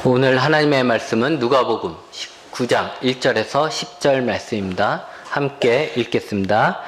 오늘 하나님의 말씀은 누가복음 19장 1절에서 10절 말씀입니다. 함께 읽겠습니다.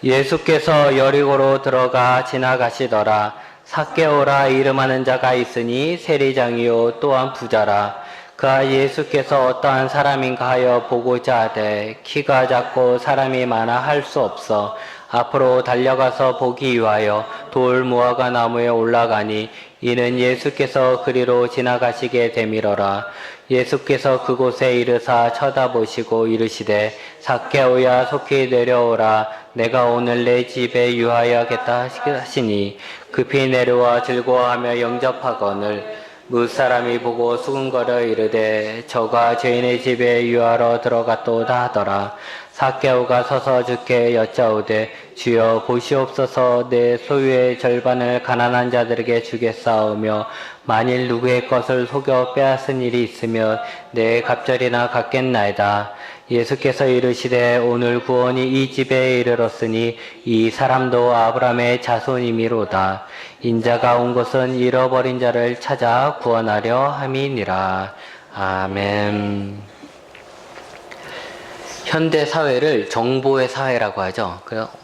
예수께서 여리고로 들어가 지나가시더라. 삭개오라 이름하는 자가 있으니 세리장이요 또한 부자라. 그가 예수께서 어떠한 사람인가 하여 보고자 하되 키가 작고 사람이 많아 할 수 없어 앞으로 달려가서 보기 위하여 돌 무화과 나무에 올라가니 이는 예수께서 그리로 지나가시게 되밀어라. 예수께서 그곳에 이르사 쳐다보시고 이르시되 삭개오야 속히 내려오라. 내가 오늘 내 집에 유하여야겠다 하시니 급히 내려와 즐거워하며 영접하거늘 무사람이 보고 수군거려 이르되 저가 죄인의 집에 유하러 들어갔도다 하더라. 삭개오가 서서 주께 여짜오되 주여 보시옵소서 내 소유의 절반을 가난한 자들에게 주겠사오며 만일 누구의 것을 속여 빼앗은 일이 있으면 내 갑절이나 갚겠나이다. 예수께서 이르시되 오늘 구원이 이 집에 이르렀으니 이 사람도 아브라함의 자손이미로다. 인자가 온 것은 잃어버린 자를 찾아 구원하려 함이니라. 아멘. 현대 사회를 정보의 사회라고 하죠.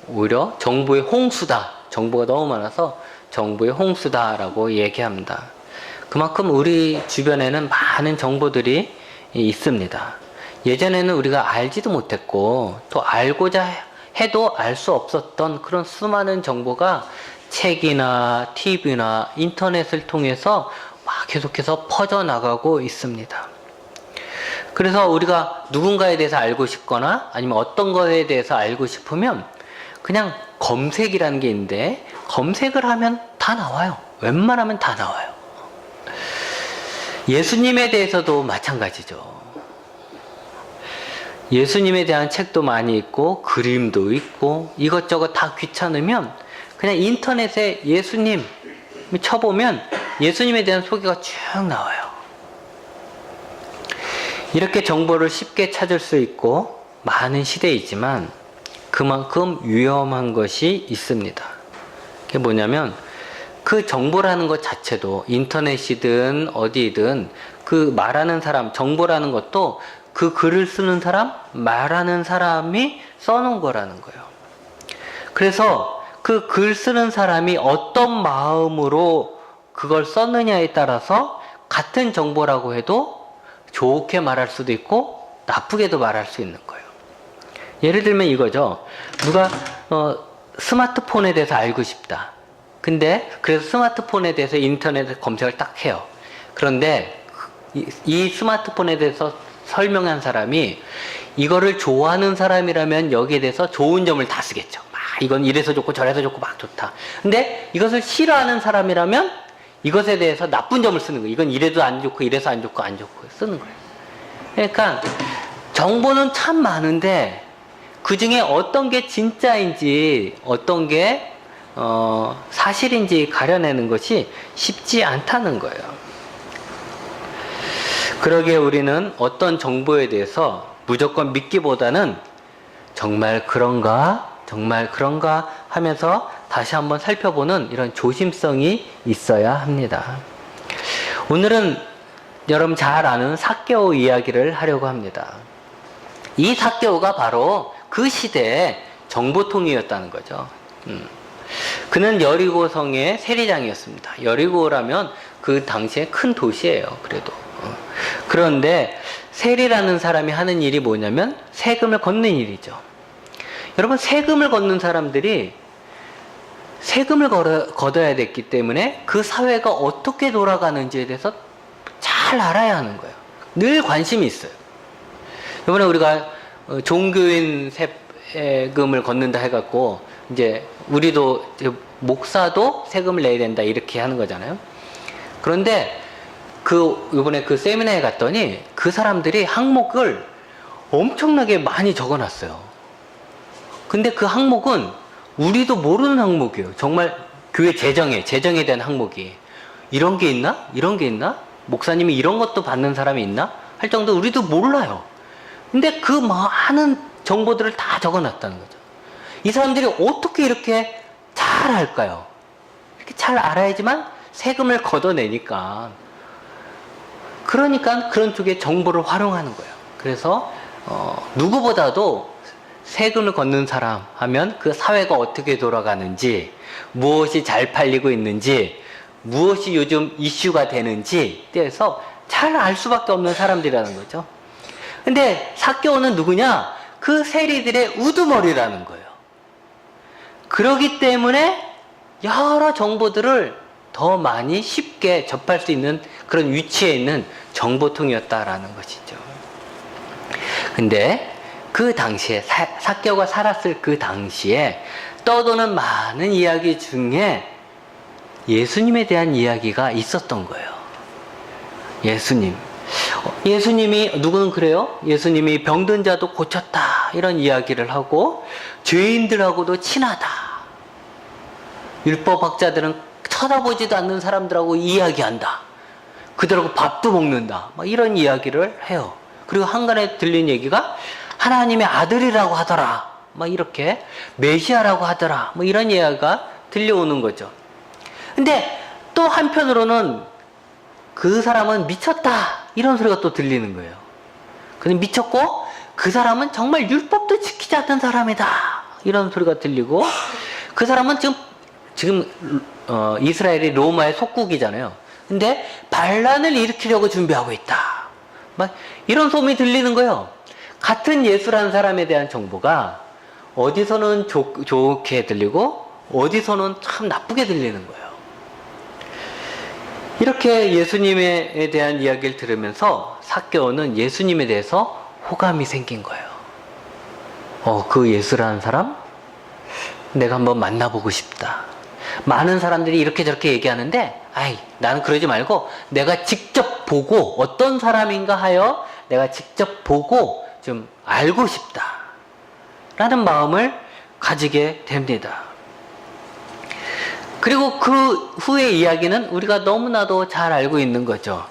오히려 정보의 홍수다. 정보가 너무 많아서 정보의 홍수다라고 얘기합니다. 그만큼 우리 주변에는 많은 정보들이 있습니다. 예전에는 우리가 알지도 못했고 또 알고자 해도 알 수 없었던 그런 수많은 정보가 책이나 TV나 인터넷을 통해서 막 계속해서 퍼져나가고 있습니다. 그래서 우리가 누군가에 대해서 알고 싶거나 아니면 어떤 것에 대해서 알고 싶으면 그냥 검색이라는 게 있는데 검색을 하면 다 나와요. 웬만하면 다 나와요. 예수님에 대해서도 마찬가지죠. 예수님에 대한 책도 많이 있고 그림도 있고 이것저것 다 귀찮으면 그냥 인터넷에 예수님 쳐보면 예수님에 대한 소개가 쭉 나와요. 이렇게 정보를 쉽게 찾을 수 있고 많은 시대이지만 그만큼 위험한 것이 있습니다. 그게 뭐냐면 그 정보라는 것 자체도 인터넷이든 어디든 그 말하는 사람, 정보라는 것도 그 글을 쓰는 사람, 말하는 사람이 써놓은 거라는 거예요. 그래서 그 글 쓰는 사람이 어떤 마음으로 그걸 썼느냐에 따라서 같은 정보라고 해도 좋게 말할 수도 있고 나쁘게도 말할 수 있는 거예요. 예를 들면 이거죠. 누가 스마트폰에 대해서 알고 싶다. 근데 그래서 스마트폰에 대해서 인터넷에 검색을 딱 해요. 그런데 이 스마트폰에 대해서 설명한 사람이 이거를 좋아하는 사람이라면 여기에 대해서 좋은 점을 다 쓰겠죠. 막 이건 이래서 좋고 저래서 좋고 막 좋다. 근데 이것을 싫어하는 사람이라면 이것에 대해서 나쁜 점을 쓰는 거예요. 이건 이래도 안 좋고 이래서 안 좋고 안 좋고 쓰는 거예요. 그러니까 정보는 참 많은데 그 중에 어떤 게 진짜인지 어떤 게 사실인지 가려내는 것이 쉽지 않다는 거예요. 그러기에 우리는 어떤 정보에 대해서 무조건 믿기보다는 정말 그런가 하면서 다시 한번 살펴보는 이런 조심성이 있어야 합니다. 오늘은 여러분 잘 아는 삭개오 이야기를 하려고 합니다. 이 삭개오가 바로 그 시대의 정보통이었다는 거죠. 그는 여리고성의 세리장이었습니다. 여리고라면 그 당시에 큰 도시예요. 그래도. 그런데 세리라는 사람이 하는 일이 뭐냐면 세금을 걷는 일이죠. 여러분 세금을 걷는 사람들이 세금을 걷어야 됐기 때문에 그 사회가 어떻게 돌아가는지에 대해서 잘 알아야 하는 거예요. 늘 관심이 있어요. 이번에 우리가 종교인 세금을 걷는다 해갖고 이제 우리도 목사도 세금을 내야 된다 이렇게 하는 거잖아요. 그런데 이번에 그 세미나에 갔더니 그 사람들이 항목을 엄청나게 많이 적어놨어요. 근데 그 항목은 우리도 모르는 항목이에요. 정말 교회 재정에 대한 항목이. 이런 게 있나? 이런 게 있나? 목사님이 이런 것도 받는 사람이 있나? 할 정도 우리도 몰라요. 근데 그 많은 정보들을 다 적어놨다는 거죠. 이 사람들이 어떻게 이렇게 잘 알까요? 이렇게 잘 알아야지만 세금을 걷어내니까 그러니까 그런 쪽에 정보를 활용하는 거예요. 그래서 누구보다도 세금을 걷는 사람 하면 그 사회가 어떻게 돌아가는지, 무엇이 잘 팔리고 있는지, 무엇이 요즘 이슈가 되는지 대해서 잘 알 수밖에 없는 사람들이라는 거죠. 근데 삭개오는 누구냐? 그 세리들의 우두머리라는 거예요. 그러기 때문에 여러 정보들을 더 많이 쉽게 접할 수 있는 그런 위치에 있는 정보통이었다라는 것이죠. 근데 그 당시에 삭개오가 살았을 그 당시에 떠도는 많은 이야기 중에 예수님에 대한 이야기가 있었던 거예요. 예수님이 누구는 그래요? 예수님이 병든 자도 고쳤다 이런 이야기를 하고 죄인들하고도 친하다. 율법학자들은 쳐다보지도 않는 사람들하고 이야기한다. 그들하고 밥도 먹는다. 막 이런 이야기를 해요. 그리고 한간에 들린 얘기가 하나님의 아들이라고 하더라. 막 이렇게 메시아라고 하더라. 뭐 이런 이야기가 들려오는 거죠. 근데 또 한편으로는 그 사람은 미쳤다. 이런 소리가 또 들리는 거예요. 그는 미쳤고 그 사람은 정말 율법도 지키지 않던 사람이다. 이런 소리가 들리고 그 사람은 지금 이스라엘이 로마의 속국이잖아요. 근데 반란을 일으키려고 준비하고 있다. 막 이런 소문이 들리는 거예요. 같은 예수라는 사람에 대한 정보가 어디서는 좋게 들리고 어디서는 참 나쁘게 들리는 거예요. 이렇게 예수님에 대한 이야기를 들으면서 삭개오는 예수님에 대해서 호감이 생긴 거예요. 그 예수라는 사람? 내가 한번 만나보고 싶다. 많은 사람들이 이렇게 저렇게 얘기하는데 나는 그러지 말고 내가 직접 보고 어떤 사람인가 하여 내가 직접 보고 좀 알고 싶다 라는 마음을 가지게 됩니다. 그리고 그 후의 이야기는 우리가 너무나도 잘 알고 있는 거죠.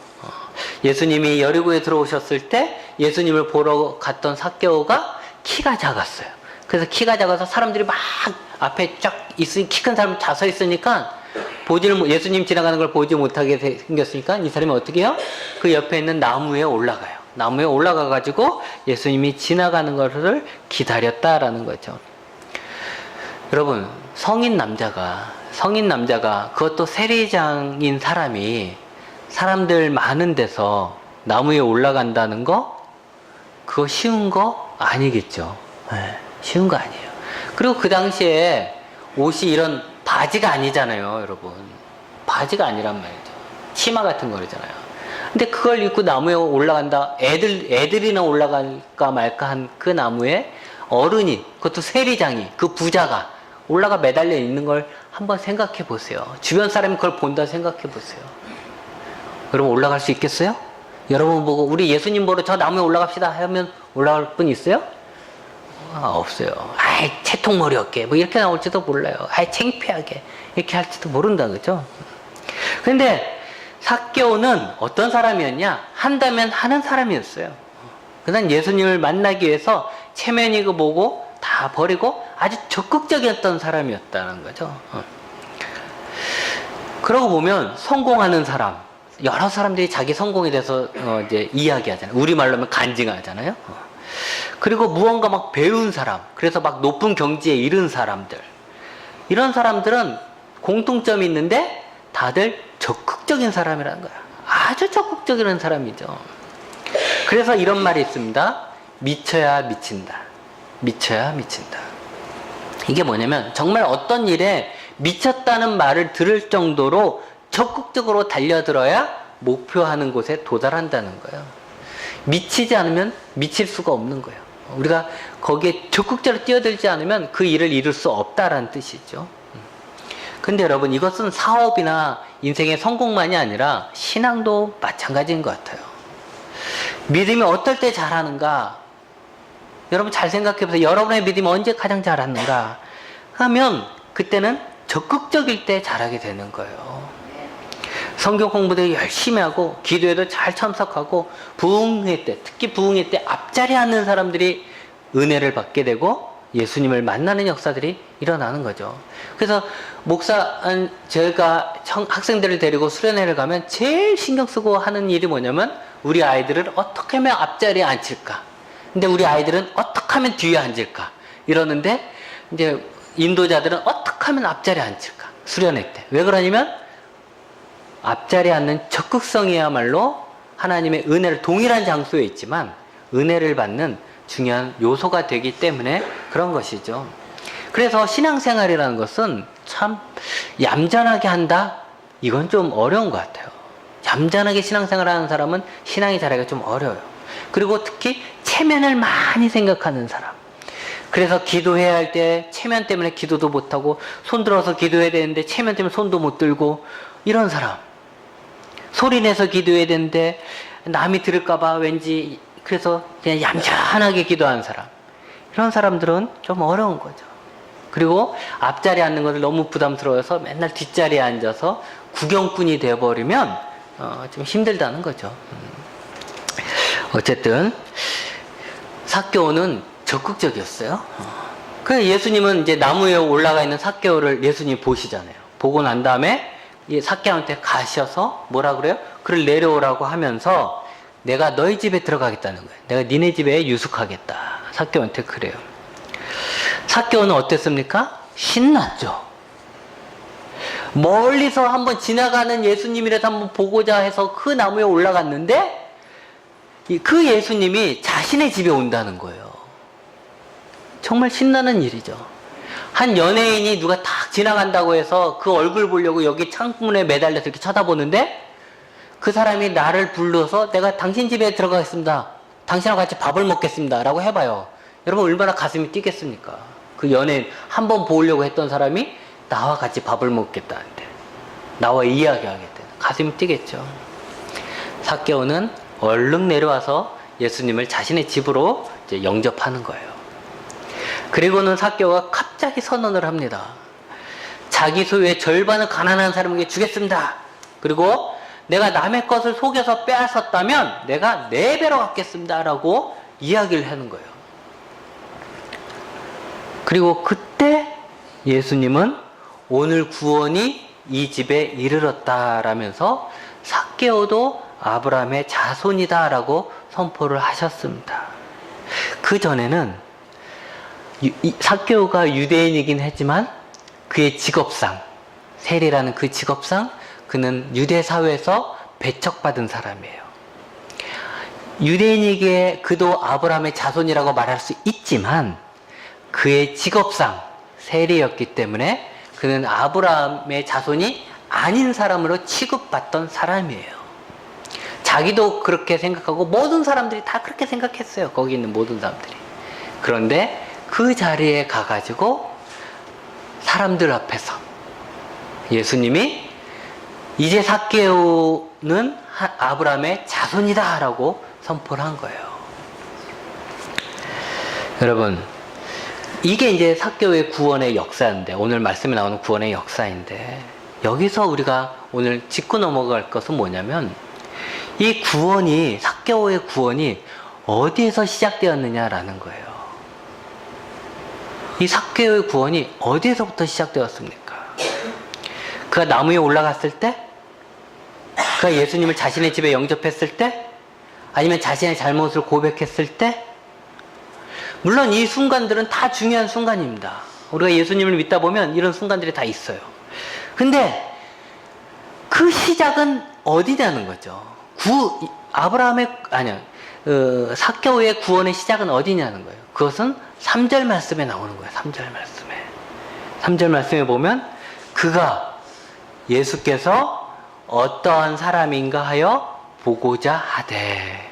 예수님이 여리고에 들어오셨을 때 예수님을 보러 갔던 삭개오가 키가 작았어요. 그래서 키가 작아서 사람들이 막 앞에 쫙 있으니 키 큰 사람 다 서 있으니까 예수님 지나가는 걸 보지 못하게 생겼으니까 이 사람이 어떻게 해요? 그 옆에 있는 나무에 올라가요. 나무에 올라가 가지고 예수님이 지나가는 것을 기다렸다라는 거죠. 여러분, 성인 남자가 그것도 세리장인 사람이 사람들 많은 데서 나무에 올라간다는 거 그거 쉬운 거 아니겠죠. 쉬운 거 아니에요. 그리고 그 당시에 옷이 이런 바지가 아니잖아요, 여러분. 바지가 아니란 말이죠. 치마 같은 거잖아요. 근데 그걸 입고 나무에 올라간다. 애들이나 올라갈까 말까 한 그 나무에 어른이, 그것도 세리장이, 그 부자가 올라가 매달려 있는 걸 한번 생각해 보세요. 주변 사람이 그걸 본다 생각해 보세요. 여러분 올라갈 수 있겠어요? 여러분 보고 우리 예수님 보러 저 나무에 올라갑시다 하면 올라갈 분 있어요? 없어요. 채통머리 어깨 뭐 이렇게 나올지도 몰라요. 창피하게 이렇게 할지도 모른다, 그죠? 근데 삭개오는 어떤 사람이었냐? 한다면 하는 사람이었어요. 그냥 예수님을 만나기 위해서 체면이고 뭐고 다 버리고 아주 적극적이었던 사람이었다는 거죠. 그러고 보면 성공하는 사람, 여러 사람들이 자기 성공에 대해서 이제 이야기하잖아요. 우리말로 하면 간증하잖아요. 그리고 무언가 막 배운 사람, 그래서 막 높은 경지에 이른 사람들, 이런 사람들은 공통점이 있는데 다들 적극적인 사람이라는 거야. 아주 적극적인 사람이죠. 그래서 이런 말이 있습니다. 미쳐야 미친다. 미쳐야 미친다. 이게 뭐냐면 정말 어떤 일에 미쳤다는 말을 들을 정도로 적극적으로 달려들어야 목표하는 곳에 도달한다는 거예요. 미치지 않으면 미칠 수가 없는 거예요. 우리가 거기에 적극적으로 뛰어들지 않으면 그 일을 이룰 수 없다라는 뜻이죠. 근데 여러분, 이것은 사업이나 인생의 성공만이 아니라 신앙도 마찬가지인 것 같아요. 믿음이 어떨 때 잘하는가? 여러분 잘 생각해 보세요. 여러분의 믿음이 언제 가장 잘하는가 하면 그때는 적극적일 때 잘하게 되는 거예요. 성경 공부도 열심히 하고 기도에도 잘 참석하고 부흥회 때, 특히 부흥회 때 앞자리에 앉는 사람들이 은혜를 받게 되고 예수님을 만나는 역사들이 일어나는 거죠. 그래서 제가 학생들을 데리고 수련회를 가면 제일 신경 쓰고 하는 일이 뭐냐면 우리 아이들을 어떻게 하면 앞자리에 앉힐까? 근데 우리 아이들은 어떻게 하면 뒤에 앉을까? 이러는데 이제 인도자들은 어떻게 하면 앞자리에 앉힐까? 수련회 때. 왜 그러냐면 앞자리에 앉는 적극성이야말로 하나님의 은혜를 동일한 장소에 있지만 은혜를 받는 중요한 요소가 되기 때문에 그런 것이죠. 그래서 신앙생활이라는 것은 참 얌전하게 한다? 이건 좀 어려운 것 같아요. 얌전하게 신앙생활 하는 사람은 신앙이 자라기가 좀 어려워요. 그리고 특히 체면을 많이 생각하는 사람. 그래서 기도해야 할 때 체면 때문에 기도도 못하고 손 들어서 기도해야 되는데 체면 때문에 손도 못 들고 이런 사람. 소리 내서 기도해야 되는데 남이 들을까봐 왠지 그래서 그냥 얌전하게 기도하는 사람. 이런 사람들은 좀 어려운 거죠. 그리고 앞자리에 앉는 것을 너무 부담스러워서 맨날 뒷자리에 앉아서 구경꾼이 되어버리면 좀 힘들다는 거죠. 어쨌든 삭개오는 적극적이었어요. 그래서 예수님은 이제 나무 위에 올라가 있는 삭개오를 예수님이 보시잖아요. 보고 난 다음에 이 삭개오한테 가셔서 뭐라 그래요? 그를 내려오라고 하면서 내가 너희 집에 들어가겠다는 거예요. 내가 니네 집에 유숙하겠다. 삭개오한테 그래요. 삭개오는 어땠습니까? 신났죠. 멀리서 한번 지나가는 예수님이라도 한번 보고자 해서 그 나무에 올라갔는데 그 예수님이 자신의 집에 온다는 거예요. 정말 신나는 일이죠. 한 연예인이 누가 탁 지나간다고 해서 그 얼굴 보려고 여기 창문에 매달려서 이렇게 쳐다보는데 그 사람이 나를 불러서 내가 당신 집에 들어가겠습니다. 당신하고 같이 밥을 먹겠습니다. 라고 해봐요. 여러분 얼마나 가슴이 뛰겠습니까? 그 연예인 한 번 보려고 했던 사람이 나와 같이 밥을 먹겠다는데 나와 이야기하겠다. 가슴이 뛰겠죠. 삭개오는 얼른 내려와서 예수님을 자신의 집으로 이제 영접하는 거예요. 그리고는 삭개오가 갑자기 선언을 합니다. 자기 소유의 절반을 가난한 사람에게 주겠습니다. 그리고 내가 남의 것을 속여서 빼앗았다면 내가 4배로 갚겠습니다. 라고 이야기를 하는 거예요. 그리고 그때 예수님은 오늘 구원이 이 집에 이르렀다라면서 삭개오도 아브라함의 자손이다 라고 선포를 하셨습니다. 그 전에는 삭개오가 유대인이긴 했지만 그의 직업상, 세리라는 그 직업상 그는 유대 사회에서 배척받은 사람이에요. 유대인에게 그도 아브라함의 자손이라고 말할 수 있지만 그의 직업상 세리였기 때문에 그는 아브라함의 자손이 아닌 사람으로 취급받던 사람이에요. 자기도 그렇게 생각하고 모든 사람들이 다 그렇게 생각했어요. 거기 있는 모든 사람들이. 그런데 그 자리에 가가지고 사람들 앞에서 예수님이 이제 삭개오는 아브라함의 자손이다 라고 선포를 한 거예요. 여러분, 이게 이제 삭개오의 구원의 역사인데, 오늘 말씀에 나오는 구원의 역사인데, 여기서 우리가 오늘 짚고 넘어갈 것은 뭐냐면 이 구원이, 삭개오의 구원이 어디에서 시작되었느냐라는 거예요. 이 삭개오의 구원이 어디에서부터 시작되었습니까? 그가 나무 위에 올라갔을 때? 그가 예수님을 자신의 집에 영접했을 때? 아니면 자신의 잘못을 고백했을 때? 물론 이 순간들은 다 중요한 순간입니다. 우리가 예수님을 믿다 보면 이런 순간들이 다 있어요. 근데 그 시작은 어디냐는 거죠. 삭개오의 구원의 시작은 어디냐는 거예요. 그것은 3절 말씀에 나오는 거예요. 3절 말씀에. 3절 말씀에 보면 그가 예수께서 어떠한 사람인가 하여 보고자 하되,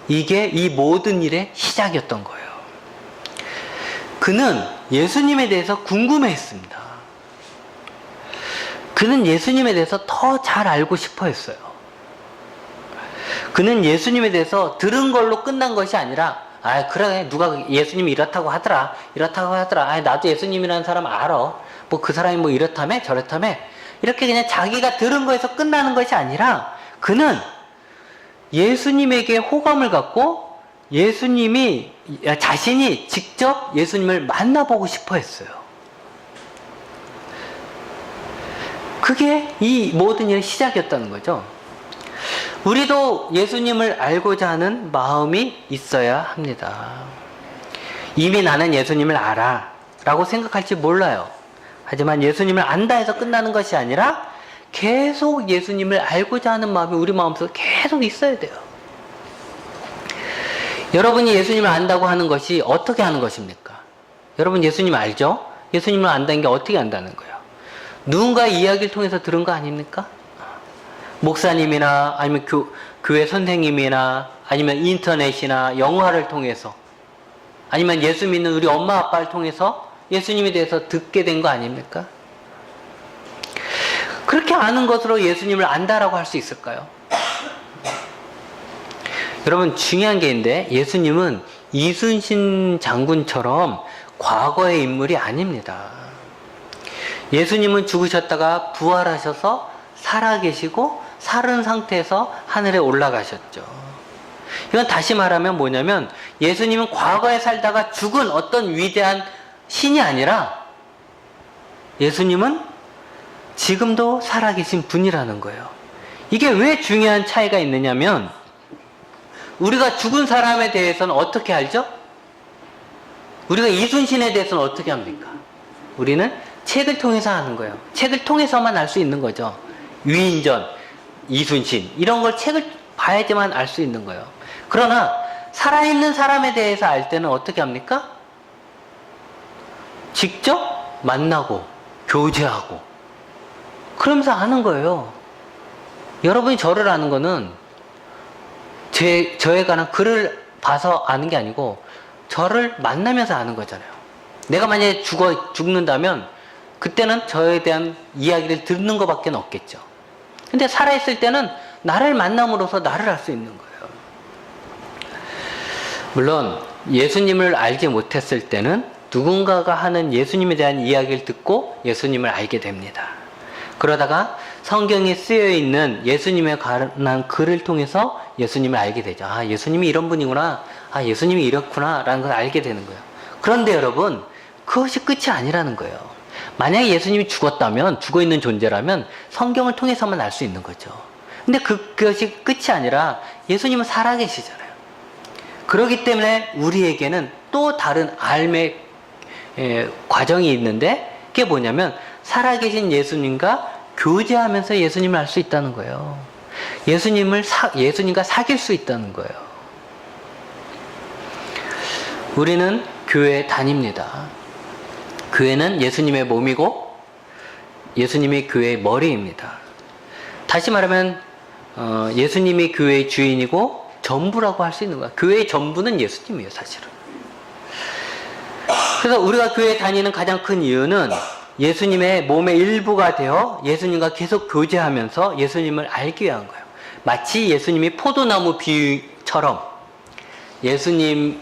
이게 이 모든 일의 시작이었던 거예요. 그는 예수님에 대해서 궁금해했습니다. 그는 예수님에 대해서 더 잘 알고 싶어 했어요. 그는 예수님에 대해서 들은 걸로 끝난 것이 아니라, 그래, 누가 예수님이 이렇다고 하더라. 나도 예수님이라는 사람 알아. 그 사람이 이렇다며 저렇다며. 이렇게 그냥 자기가 들은 거에서 끝나는 것이 아니라, 그는 예수님에게 호감을 갖고 자신이 직접 예수님을 만나보고 싶어 했어요. 그게 이 모든 일의 시작이었다는 거죠. 우리도 예수님을 알고자 하는 마음이 있어야 합니다. 이미 나는 예수님을 알아 라고 생각할지 몰라요. 하지만 예수님을 안다 해서 끝나는 것이 아니라 계속 예수님을 알고자 하는 마음이 우리 마음속에 계속 있어야 돼요. 여러분이 예수님을 안다고 하는 것이 어떻게 하는 것입니까? 여러분 예수님 알죠? 예수님을 안다는 게 어떻게 안다는 거예요? 누군가의 이야기를 통해서 들은 거 아닙니까? 목사님이나 아니면 교회 선생님이나 아니면 인터넷이나 영화를 통해서 아니면 예수 믿는 우리 엄마 아빠를 통해서 예수님에 대해서 듣게 된 거 아닙니까? 그렇게 아는 것으로 예수님을 안다라고 할 수 있을까요? 여러분 중요한 게 있는데 예수님은 이순신 장군처럼 과거의 인물이 아닙니다. 예수님은 죽으셨다가 부활하셔서 살아계시고 살은 상태에서 하늘에 올라가셨죠. 이건 다시 말하면 뭐냐면 예수님은 과거에 살다가 죽은 어떤 위대한 신이 아니라 예수님은 지금도 살아계신 분이라는 거예요. 이게 왜 중요한 차이가 있느냐면 우리가 죽은 사람에 대해서는 어떻게 알죠? 우리가 이순신에 대해서는 어떻게 합니까? 우리는 책을 통해서 아는 거예요. 책을 통해서만 알 수 있는 거죠. 위인전, 이순신 이런 걸 책을 봐야지만 알 수 있는 거예요. 그러나 살아있는 사람에 대해서 알 때는 어떻게 합니까? 직접 만나고 교제하고 그러면서 아는 거예요. 여러분이 저를 아는 거는 저에 관한 글을 봐서 아는 게 아니고 저를 만나면서 아는 거잖아요. 내가 만약에 죽는다면 그때는 저에 대한 이야기를 듣는 것밖에 없겠죠. 근데 살아있을 때는 나를 만남으로써 나를 알 수 있는 거예요. 물론 예수님을 알지 못했을 때는 누군가가 하는 예수님에 대한 이야기를 듣고 예수님을 알게 됩니다. 그러다가 성경에 쓰여있는 예수님에 관한 글을 통해서 예수님을 알게 되죠. 아, 예수님이 이런 분이구나. 아, 예수님이 이렇구나. 라는 걸 알게 되는 거예요. 그런데 여러분, 그것이 끝이 아니라는 거예요. 만약에 예수님이 죽었다면, 죽어있는 존재라면 성경을 통해서만 알 수 있는 거죠. 근데 그것이 끝이 아니라 예수님은 살아계시잖아요. 그렇기 때문에 우리에게는 또 다른 삶의 과정이 있는데 그게 뭐냐면 살아계신 예수님과 교제하면서 예수님을 알 수 있다는 거예요. 예수님과 사귈 수 있다는 거예요. 우리는 교회에 다닙니다. 교회는 예수님의 몸이고 예수님이 교회의 머리입니다. 다시 말하면 예수님이 교회의 주인이고 전부라고 할 수 있는 거야. 교회의 전부는 예수님이에요, 사실은. 그래서 우리가 교회에 다니는 가장 큰 이유는 예수님의 몸의 일부가 되어 예수님과 계속 교제하면서 예수님을 알기 위한 거예요. 마치 예수님이 포도나무 비유처럼 예수님에게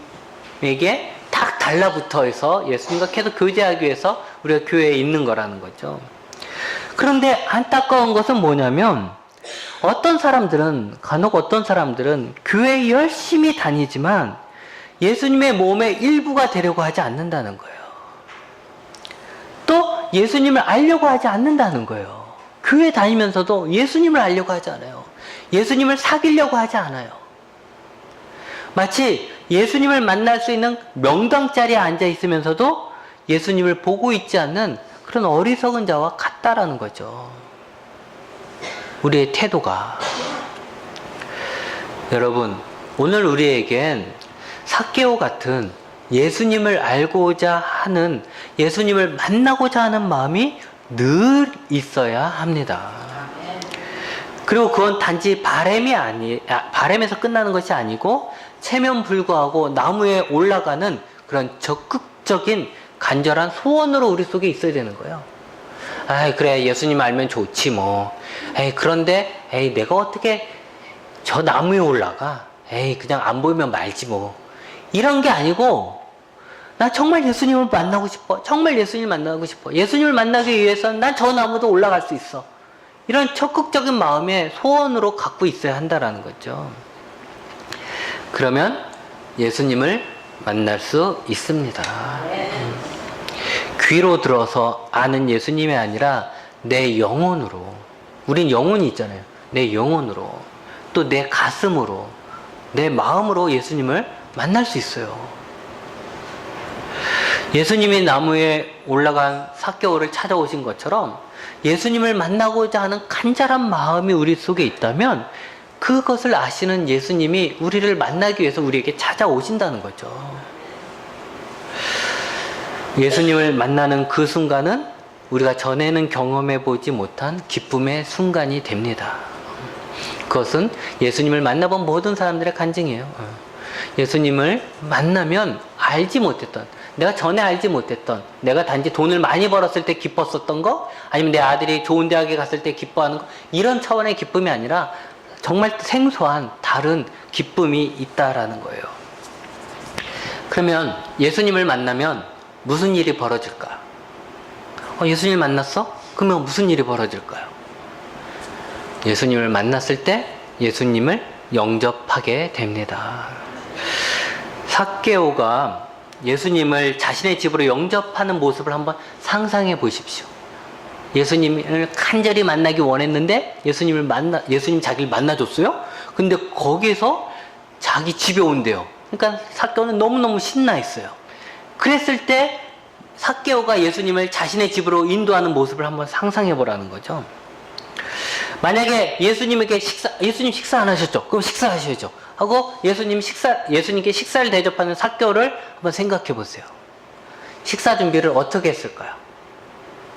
딱 달라붙어서 예수님과 계속 교제하기 위해서 우리가 교회에 있는 거라는 거죠. 그런데 안타까운 것은 뭐냐면 간혹 어떤 사람들은 교회에 열심히 다니지만 예수님의 몸의 일부가 되려고 하지 않는다는 거예요. 또 예수님을 알려고 하지 않는다는 거예요. 교회 다니면서도 예수님을 알려고 하지 않아요. 예수님을 사귀려고 하지 않아요. 마치 예수님을 만날 수 있는 명당 자리에 앉아 있으면서도 예수님을 보고 있지 않는 그런 어리석은 자와 같다라는 거죠. 우리의 태도가. 여러분, 오늘 우리에겐 삭개오 같은 예수님을 알고자 하는, 예수님을 만나고자 하는 마음이 늘 있어야 합니다. 그리고 그건 단지 바람에서 끝나는 것이 아니고 체면불구하고 나무에 올라가는 그런 적극적인 간절한 소원으로 우리 속에 있어야 되는 거예요. 아이, 그래, 예수님 알면 좋지 뭐. 에이, 그런데 내가 어떻게 저 나무에 올라가? 그냥 안 보이면 말지 뭐. 이런 게 아니고, 나 정말 예수님을 만나고 싶어. 정말 예수님을 만나고 싶어. 예수님을 만나기 위해서는 난 저 나무도 올라갈 수 있어. 이런 적극적인 마음의 소원으로 갖고 있어야 한다라는 거죠. 그러면 예수님을 만날 수 있습니다. 귀로 들어서 아는 예수님이 아니라 내 영혼으로. 우린 영혼이 있잖아요. 내 영혼으로. 또 내 가슴으로, 내 마음으로 예수님을 만날 수 있어요. 예수님이 나무에 올라간 삭개오를 찾아오신 것처럼 예수님을 만나고자 하는 간절한 마음이 우리 속에 있다면 그것을 아시는 예수님이 우리를 만나기 위해서 우리에게 찾아오신다는 거죠. 예수님을 만나는 그 순간은 우리가 전에는 경험해 보지 못한 기쁨의 순간이 됩니다. 그것은 예수님을 만나본 모든 사람들의 간증이에요. 예수님을 만나면 알지 못했던, 내가 전에 알지 못했던, 내가 단지 돈을 많이 벌었을 때 기뻤었던 거, 아니면 내 아들이 좋은 대학에 갔을 때 기뻐하는 거, 이런 차원의 기쁨이 아니라 정말 생소한 다른 기쁨이 있다라는 거예요. 그러면 예수님을 만나면 무슨 일이 벌어질까? 예수님을 만났어? 그러면 무슨 일이 벌어질까요? 예수님을 만났을 때 예수님을 영접하게 됩니다. 삭개오가 예수님을 자신의 집으로 영접하는 모습을 한번 상상해 보십시오. 예수님을 간절히 만나기 원했는데 예수님 자기를 만나줬어요? 근데 거기서 자기 집에 온대요. 그러니까 삭개오는 너무너무 신나 있어요. 그랬을 때 삭개오가 예수님을 자신의 집으로 인도하는 모습을 한번 상상해 보라는 거죠. 만약에 예수님 식사 안 하셨죠? 그럼 식사하셔야죠. 하고 예수님께 식사를 대접하는 삭개오를 한번 생각해 보세요. 식사 준비를 어떻게 했을까요?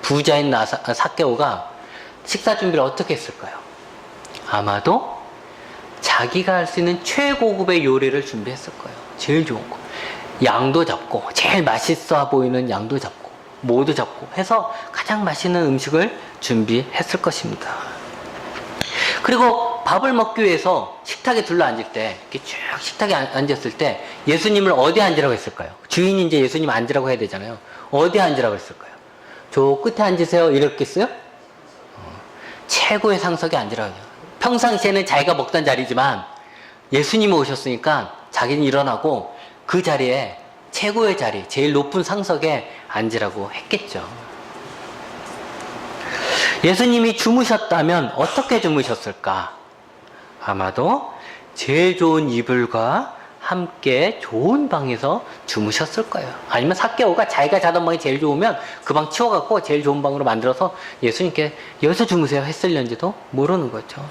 부자인 삭개오가 식사 준비를 어떻게 했을까요? 아마도 자기가 할 수 있는 최고급의 요리를 준비했을 거예요. 제일 좋은 거. 양도 잡고, 제일 맛있어 보이는 양도 잡고, 모두 잡고 해서 가장 맛있는 음식을 준비했을 것입니다. 그리고 밥을 먹기 위해서 식탁에 둘러앉을 때, 이렇게 쭉 식탁에 앉았을 때 예수님을 어디에 앉으라고 했을까요? 주인이 이제 예수님 앉으라고 해야 되잖아요. 어디에 앉으라고 했을까요? 저 끝에 앉으세요 이랬겠어요? 최고의 상석에 앉으라고 해요. 평상시에는 자기가 먹던 자리지만 예수님이 오셨으니까 자기는 일어나고 그 자리에 최고의 자리, 제일 높은 상석에 앉으라고 했겠죠. 예수님이 주무셨다면 어떻게 주무셨을까? 아마도 제일 좋은 이불과 함께 좋은 방에서 주무셨을 거예요. 아니면 삭개오가 자기가 자던 방이 제일 좋으면 그 방 치워갖고 제일 좋은 방으로 만들어서 예수님께 여기서 주무세요 했을는지도 모르는 거죠.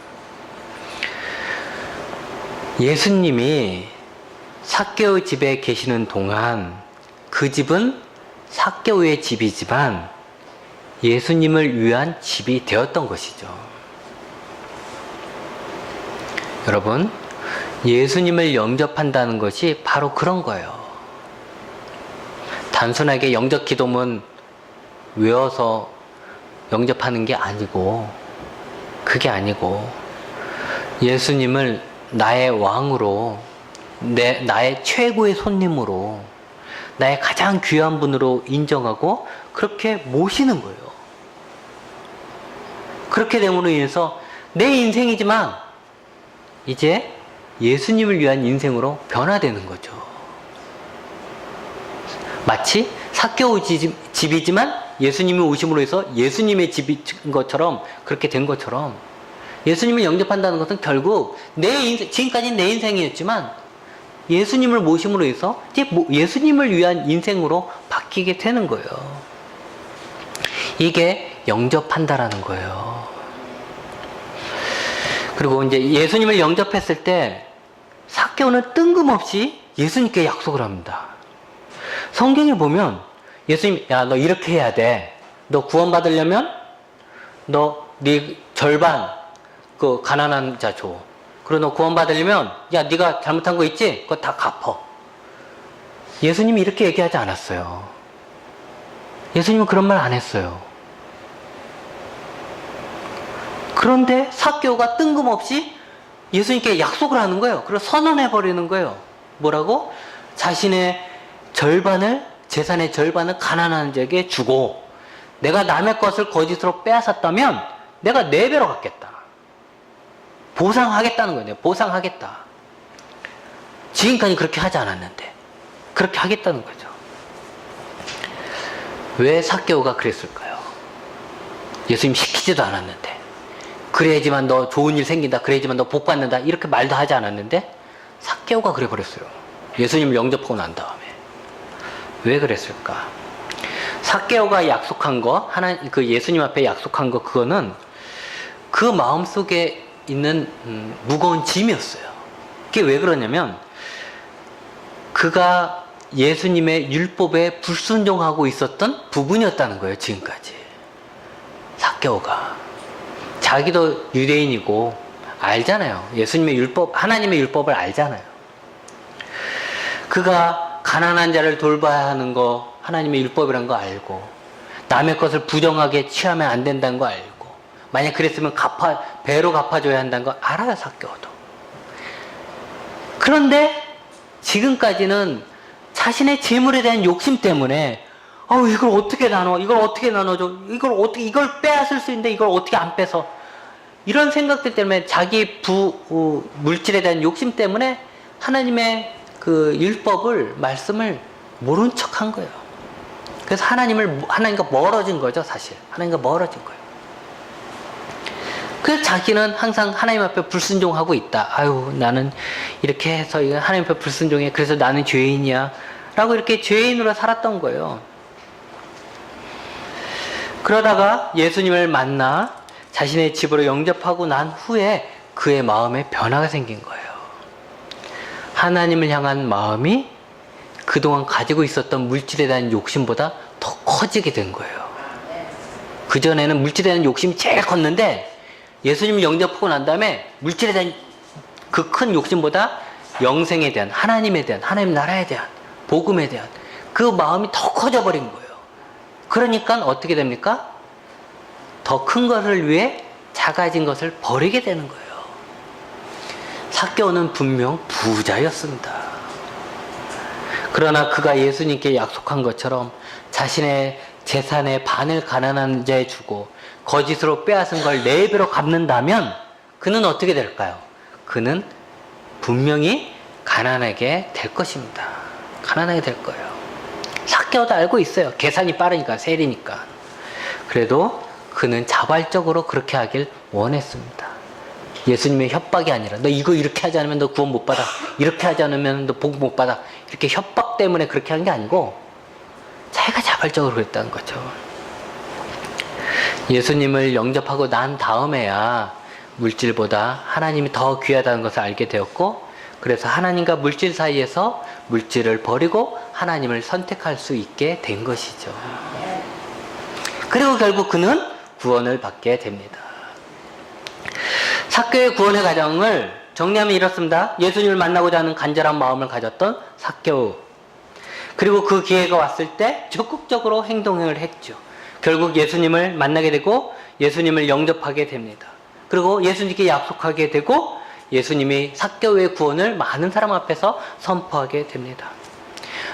예수님이 삭개오 집에 계시는 동안 그 집은 삭개오의 집이지만 예수님을 위한 집이 되었던 것이죠. 여러분, 예수님을 영접한다는 것이 바로 그런 거예요. 단순하게 영접 기도문 외워서 영접하는 게 아니고, 그게 아니고 예수님을 나의 왕으로, 나의 최고의 손님으로, 나의 가장 귀한 분으로 인정하고 그렇게 모시는 거예요. 그렇게 됨으로 인해서 내 인생이지만 이제 예수님을 위한 인생으로 변화되는 거죠. 마치 삭개오 집이지만 예수님이 오심으로 해서 예수님의 집인 것처럼, 그렇게 된 것처럼 예수님을 영접한다는 것은 결국 지금까지는 내 인생이었지만 예수님을 모심으로 해서 이제 예수님을 위한 인생으로 바뀌게 되는 거예요. 이게 영접한다라는 거예요. 그리고 이제 예수님을 영접했을 때 삭개오는 뜬금없이 예수님께 약속을 합니다. 성경에 보면 예수님, 야, 너 이렇게 해야 돼. 너 구원받으려면 너 네 절반 그 가난한 자 줘. 그리고 너 구원받으려면 야, 네가 잘못한 거 있지? 그거 다 갚어. 예수님이 이렇게 얘기하지 않았어요. 예수님은 그런 말 안 했어요. 그런데 삭개오가 뜬금없이 예수님께 약속을 하는 거예요. 그리고 선언해버리는 거예요. 뭐라고? 자신의 절반을, 재산의 절반을 가난한 자에게 주고, 내가 남의 것을 거짓으로 빼앗았다면 내가 4배로 갚겠다. 보상하겠다는 거예요. 보상하겠다. 지금까지 그렇게 하지 않았는데 그렇게 하겠다는 거죠. 왜 삭개오가 그랬을까요? 예수님 시키지도 않았는데 그래야지만 너 좋은 일 생긴다. 그래야지만 너 복 받는다. 이렇게 말도 하지 않았는데 삭개오가 그래 버렸어요. 예수님을 영접하고 난 다음에. 왜 그랬을까? 삭개오가 약속한 거, 그 예수님 앞에 약속한 거, 그거는 그 마음속에 있는 무거운 짐이었어요. 그게 왜 그러냐면 그가 예수님의 율법에 불순종하고 있었던 부분이었다는 거예요. 지금까지. 삭개오가. 자기도 유대인이고 알잖아요. 예수님의 율법, 하나님의 율법을 알잖아요. 그가 가난한 자를 돌봐야 하는 거, 하나님의 율법이란 거 알고, 남의 것을 부정하게 취하면 안 된다는 거 알고, 만약 그랬으면 배로 갚아줘야 한다는 거 알아요. 삭개오도. 그런데 지금까지는 자신의 재물에 대한 욕심 때문에 이걸 어떻게 나눠? 이걸 어떻게 나눠줘? 이걸 빼앗을 수 있는데 이걸 어떻게 안 빼서? 이런 생각들 때문에 자기 물질에 대한 욕심 때문에 하나님의 그 율법을, 말씀을 모른 척 한 거예요. 그래서 하나님과 멀어진 거죠, 사실. 하나님과 멀어진 거예요. 그래서 자기는 항상 하나님 앞에 불순종하고 있다. 나는 이렇게 해서 하나님 앞에 불순종해. 그래서 나는 죄인이야. 라고 이렇게 죄인으로 살았던 거예요. 그러다가 예수님을 만나 자신의 집으로 영접하고 난 후에 그의 마음에 변화가 생긴 거예요. 하나님을 향한 마음이 그동안 가지고 있었던 물질에 대한 욕심보다 더 커지게 된 거예요. 그전에는 물질에 대한 욕심이 제일 컸는데 예수님을 영접하고 난 다음에 물질에 대한 그 큰 욕심보다 영생에 대한, 하나님에 대한, 하나님 나라에 대한, 복음에 대한 그 마음이 더 커져버린 거예요. 그러니까 어떻게 됩니까? 더 큰 것을 위해 작아진 것을 버리게 되는 거예요. 삭개오는 분명 부자였습니다. 그러나 그가 예수님께 약속한 것처럼 자신의 재산의 반을 가난한 자에 주고 거짓으로 빼앗은 걸 4배로 갚는다면 그는 어떻게 될까요? 그는 분명히 가난하게 될 것입니다. 가난하게 될 거예요. 삭개오도 알고 있어요. 계산이 빠르니까, 세리니까. 그래도 그는 자발적으로 그렇게 하길 원했습니다. 예수님의 협박이 아니라 너 이거 이렇게 하지 않으면 너 구원 못 받아. 이렇게 하지 않으면 너 복 못 받아. 이렇게 협박 때문에 그렇게 한 게 아니고 자기가 자발적으로 그랬다는 거죠. 예수님을 영접하고 난 다음에야 물질보다 하나님이 더 귀하다는 것을 알게 되었고, 그래서 하나님과 물질 사이에서 물질을 버리고 하나님을 선택할 수 있게 된 것이죠. 그리고 결국 그는 구원을 받게 됩니다. 삭개오의 구원의 과정을 정리하면 이렇습니다. 예수님을 만나고자 하는 간절한 마음을 가졌던 삭개오. 그리고 그 기회가 왔을 때 적극적으로 행동을 했죠. 결국 예수님을 만나게 되고 예수님을 영접하게 됩니다. 그리고 예수님께 약속하게 되고 예수님이 삭개오의 구원을 많은 사람 앞에서 선포하게 됩니다.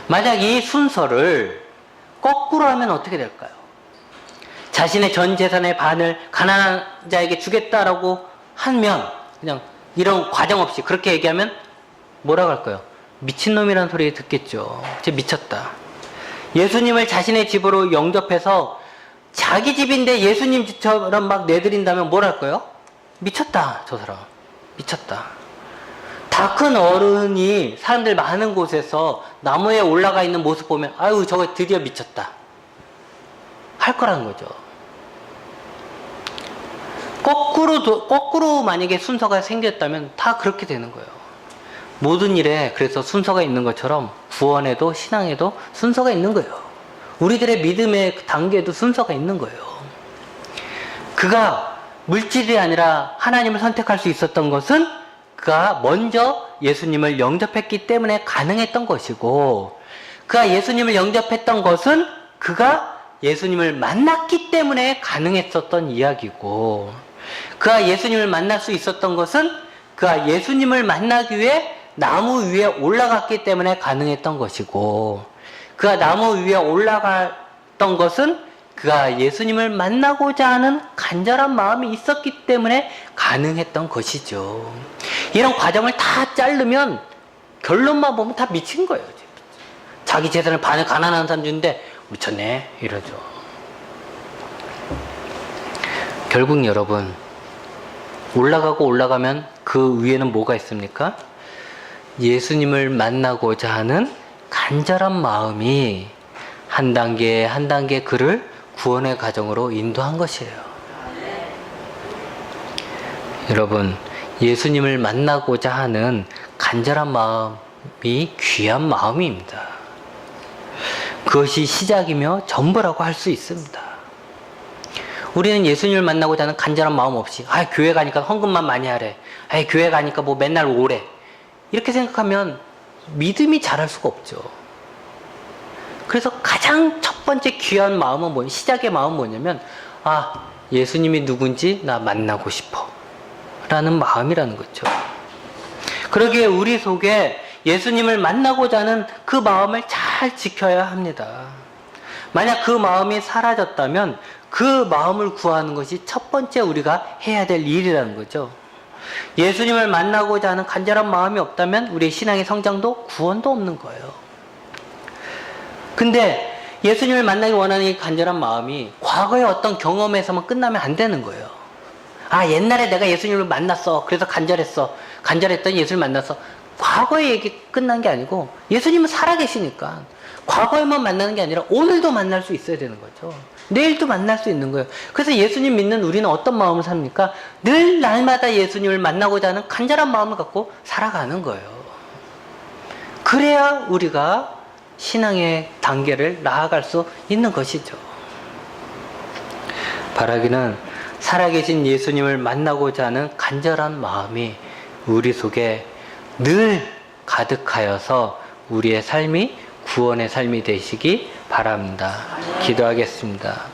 만약 이 순서를 거꾸로 하면 어떻게 될까요? 자신의 전 재산의 반을 가난한 자에게 주겠다라고 하면, 그냥 이런 과정 없이 그렇게 얘기하면 뭐라고 할까요? 미친놈이라는 소리 듣겠죠. 진짜 미쳤다. 예수님을 자신의 집으로 영접해서 자기 집인데 예수님 집처럼 막 내드린다면 뭘 할까요? 미쳤다, 저 사람. 미쳤다. 다 큰 어른이 사람들 많은 곳에서 나무에 올라가 있는 모습 보면 저거 드디어 미쳤다 할 거라는 거죠. 거꾸로 만약에 순서가 생겼다면 다 그렇게 되는 거예요. 모든 일에 그래서 순서가 있는 것처럼 구원에도 신앙에도 순서가 있는 거예요. 우리들의 믿음의 단계에도 순서가 있는 거예요. 그가 물질이 아니라 하나님을 선택할 수 있었던 것은 그가 먼저 예수님을 영접했기 때문에 가능했던 것이고, 그가 예수님을 영접했던 것은 그가 예수님을 만났기 때문에 가능했었던 이야기고, 그가 예수님을 만날 수 있었던 것은 그가 예수님을 만나기 위해 나무 위에 올라갔기 때문에 가능했던 것이고, 그가 나무 위에 올라갔던 것은 그가 예수님을 만나고자 하는 간절한 마음이 있었기 때문에 가능했던 것이죠. 이런 과정을 다 자르면 결론만 보면 다 미친 거예요. 자기 재산을 반을 가난한 사람 주는데 미쳤네 이러죠. 결국 여러분, 올라가고 올라가면 그 위에는 뭐가 있습니까? 예수님을 만나고자 하는 간절한 마음이 한 단계 한 단계 그를 구원의 과정으로 인도한 것이에요. 여러분, 예수님을 만나고자 하는 간절한 마음이 귀한 마음입니다. 그것이 시작이며 전부라고 할 수 있습니다. 우리는 예수님을 만나고자 하는 간절한 마음 없이 교회 가니까 헌금만 많이 하래, 교회 가니까 뭐 맨날 오래, 이렇게 생각하면 믿음이 자랄 수가 없죠. 그래서 가장 첫 번째 귀한 마음은 시작의 마음은 뭐냐면 예수님이 누군지 나 만나고 싶어 라는 마음이라는 거죠. 그러기에 우리 속에 예수님을 만나고자 하는 그 마음을 잘 지켜야 합니다. 만약 그 마음이 사라졌다면 그 마음을 구하는 것이 첫 번째 우리가 해야 될 일이라는 거죠. 예수님을 만나고자 하는 간절한 마음이 없다면 우리의 신앙의 성장도 구원도 없는 거예요. 근데 예수님을 만나기 원하는 이 간절한 마음이 과거의 어떤 경험에서만 끝나면 안 되는 거예요. 옛날에 내가 예수님을 만났어, 그래서 간절했더니 예수님을 만났어. 과거의 얘기 끝난 게 아니고 예수님은 살아계시니까 과거에만 만나는 게 아니라 오늘도 만날 수 있어야 되는 거죠. 내일도 만날 수 있는 거예요. 그래서 예수님 믿는 우리는 어떤 마음을 삽니까? 늘 날마다 예수님을 만나고자 하는 간절한 마음을 갖고 살아가는 거예요. 그래야 우리가 신앙의 단계를 나아갈 수 있는 것이죠. 바라기는 살아계신 예수님을 만나고자 하는 간절한 마음이 우리 속에 늘 가득하여서 우리의 삶이 구원의 삶이 되시기 바랍니다. 기도하겠습니다.